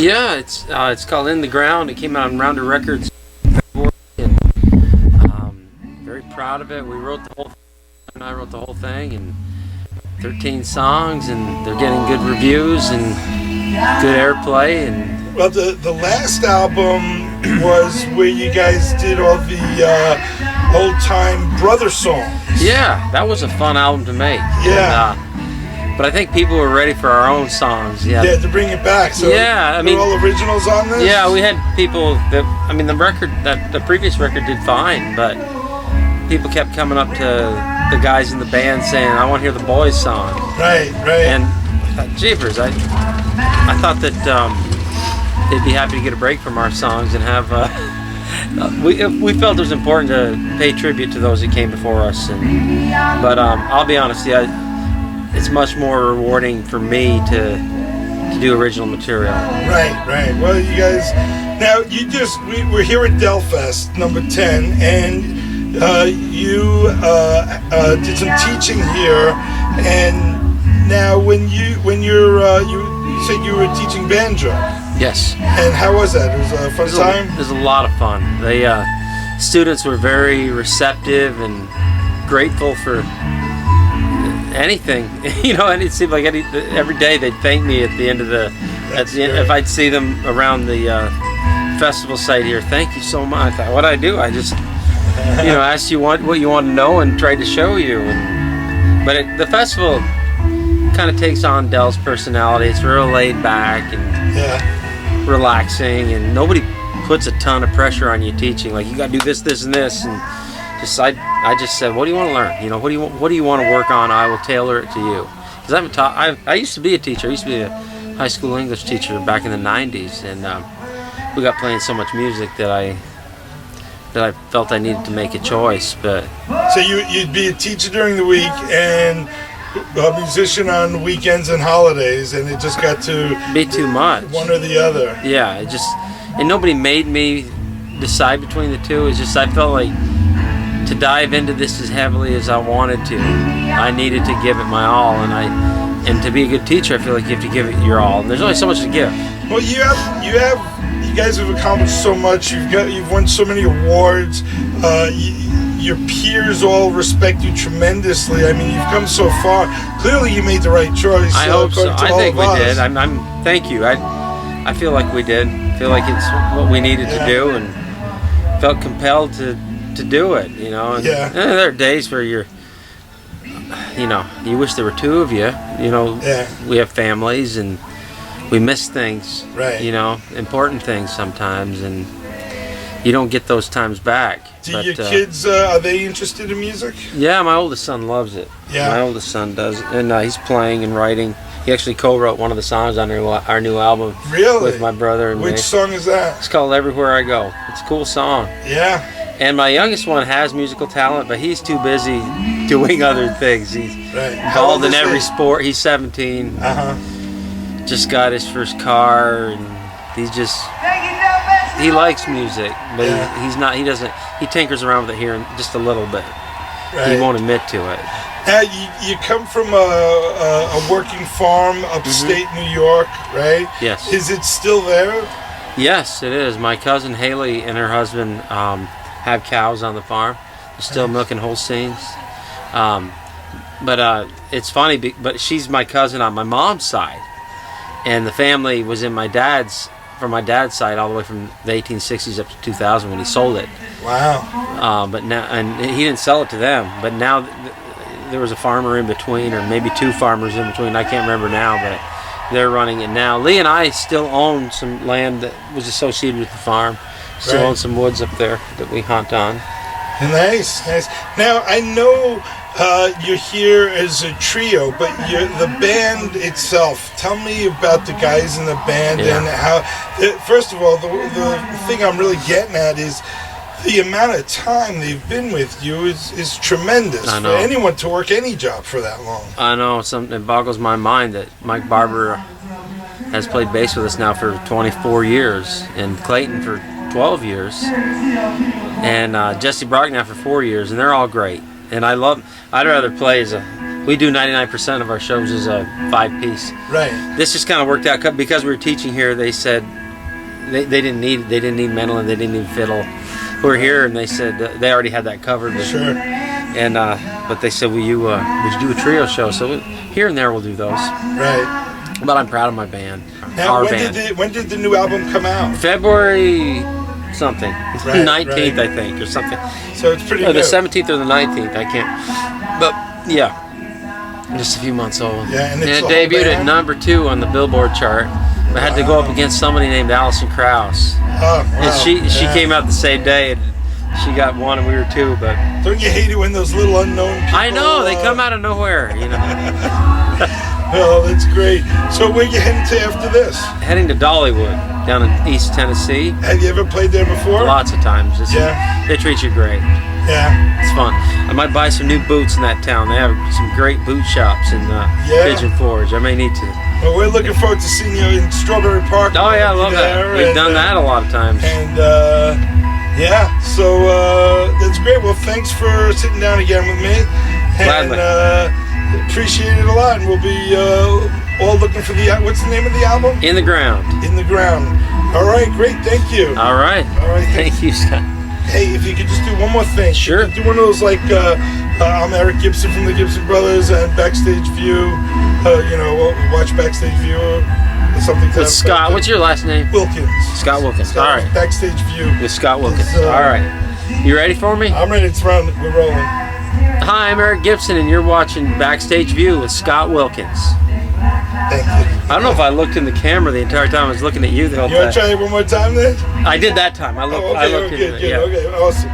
Yeah, it's called In the Ground. It came out on Rounder Records. And, very proud of it. We wrote the whole thing, and I wrote the whole thing, and 13 songs, and they're getting good reviews and good airplay. And well, the last album was where you guys did all the old time brother songs. Yeah, that was a fun album to make. Yeah. And, but I think people were ready for our own songs. Yeah, to bring it back. So yeah, I mean, all originals on this. Yeah, we had people that, I mean, the previous record did fine, but people kept coming up to the guys in the band saying, "I want to hear the boys' song." Right. And jeepers, I thought that they'd be happy to get a break from our songs and have. We felt it was important to pay tribute to those that came before us, but I'll be honest, it's much more rewarding for me to do original material. Right. Well, you guys, now we're here at Delfest number 10, and you did some teaching here, and now you said you were teaching banjo. Yes. And how was that? It was a fun time? It was a lot of fun. The students were very receptive and grateful for anything, and it seemed like every day they'd thank me at the end of if I'd see them around the festival site here. Thank you so much. I thought, what I do? I just asked you what you want to know and tried to show you. But the festival kind of takes on Dell's personality. It's real laid back and relaxing, and nobody puts a ton of pressure on you teaching. Like, you got to do this, this, and this, and I just said, what do you want to learn? What do you want to work on? I will tailor it to you. Because I haven't taught. I used to be a teacher. I used to be a high school English teacher back in the '90s, and we got playing so much music that I felt I needed to make a choice. But so you'd be a teacher during the week and a musician on weekends and holidays, and it just got to be too much. One or the other. Yeah, and nobody made me decide between the two. It's just I felt like, to dive into this as heavily as I wanted to, I needed to give it my all, and to be a good teacher, I feel like you have to give it your all. And there's only so much to give. Well, you guys have accomplished so much. You've won so many awards. Your peers all respect you tremendously. I mean, you've come so far. Clearly, you made the right choice. I hope so. I think we did. Thank you. I feel like we did. I feel like it's what we needed to do, and felt compelled to do it, And there are days where you wish there were two of you. We have families and we miss things, right? Important things sometimes, and you don't get those times back. Do your kids, are they interested in music? Yeah, my oldest son loves it. Yeah, my oldest son does, and he's playing and writing. He actually co-wrote one of the songs on our new album. Really? With my brother and me. Which song is that? It's called Everywhere I Go. It's a cool song. Yeah. And my youngest one has musical talent, but he's too busy doing other things. He's involved in every sport. He's 17. Just got his first car, and he likes music, but he's not. He tinkers around with it here just a little bit. Right. He won't admit to it. Now, you come from a working farm upstate New York, right? Yes. Is it still there? Yes, it is. My cousin Haley and her husband have cows on the farm. They're still milking Holsteins. But it's funny, but she's my cousin on my mom's side. And the family was from my dad's side all the way from the 1860s up to 2000 when he sold it. Wow. But now, and he didn't sell it to them, but now there was a farmer in between, or maybe two farmers in between. I can't remember now, but they're running it now. Lee and I still own some land that was associated with the farm. Still own some woods up there that we hunt on. Nice. Now, I know you're here as a trio, but the band itself, tell me about the guys in the band and how, first of all, the thing I'm really getting at is the amount of time they've been with you is tremendous. I know. For anyone to work any job for that long. I know. It boggles my mind that Mike Barber has played bass with us now for 24 years, and Clayton for 12 years, and Jesse Brocknow for 4 years, and they're all great. And I'd rather play as a we do 99% of our shows as a 5-piece. Right. This just kind of worked out because we were teaching here. They said they didn't need mandolin, they didn't need fiddle. We were here, and they said they already had that covered. But, Sure. And but they said, would you do a trio show? So here and there we'll do those. Right. But I'm proud of my band. Now, Our when band. when did the new album come out? February something, Right, 19th right. I think, or something. So it's pretty Or the new. 17th or the 19th, I can't. But yeah, just a few months old. Yeah, and and it's it the whole debuted at band? number 2 on the Billboard chart. I had to go up against somebody named Alison Krauss. Oh, wow. And she Yeah. came out the same day, and she got 1 and we were 2. But Don't you hate it when those little unknown people? I know they come out of nowhere, you know. Oh, that's great. So where you heading to after this? Heading to Dollywood down in East Tennessee. Have you ever played there before? Lots of times. Yeah. They treat you great. Yeah. It's fun. I might buy some new boots in that town. They have some great boot shops in Pigeon Forge. I may need to. Well, we're looking forward to seeing you in Strawberry Park. Oh yeah, I love that. We've done that a lot of times. And yeah, so that's great. Well, thanks for sitting down again with me. Gladly. And appreciate it a lot. And we'll be all looking for what's the name of the album? In the Ground. In the Ground. All right, great. Thank you. All right. All right. Thank you, Scott. Hey, if you could just do one more thing. Sure. Do one of those like I'm Eric Gibson from the Gibson Brothers and Backstage View. You know, watch Backstage View or something. With Scott. What's your last name? Wilkins. Scott Wilkins. All right. Backstage View. With Scott Wilkins. It's, All right. You ready for me? I'm ready. It's rolling. We're rolling. Hi, I'm Eric Gibson, and you're watching Backstage View with Scott Wilkins. Thank you. I don't know if I looked in the camera the entire time. I was looking at you the whole You want time. to try it one more time then? I did that time. I looked. Oh, okay. I looked Good. into it. Good. Yeah. Okay. Awesome.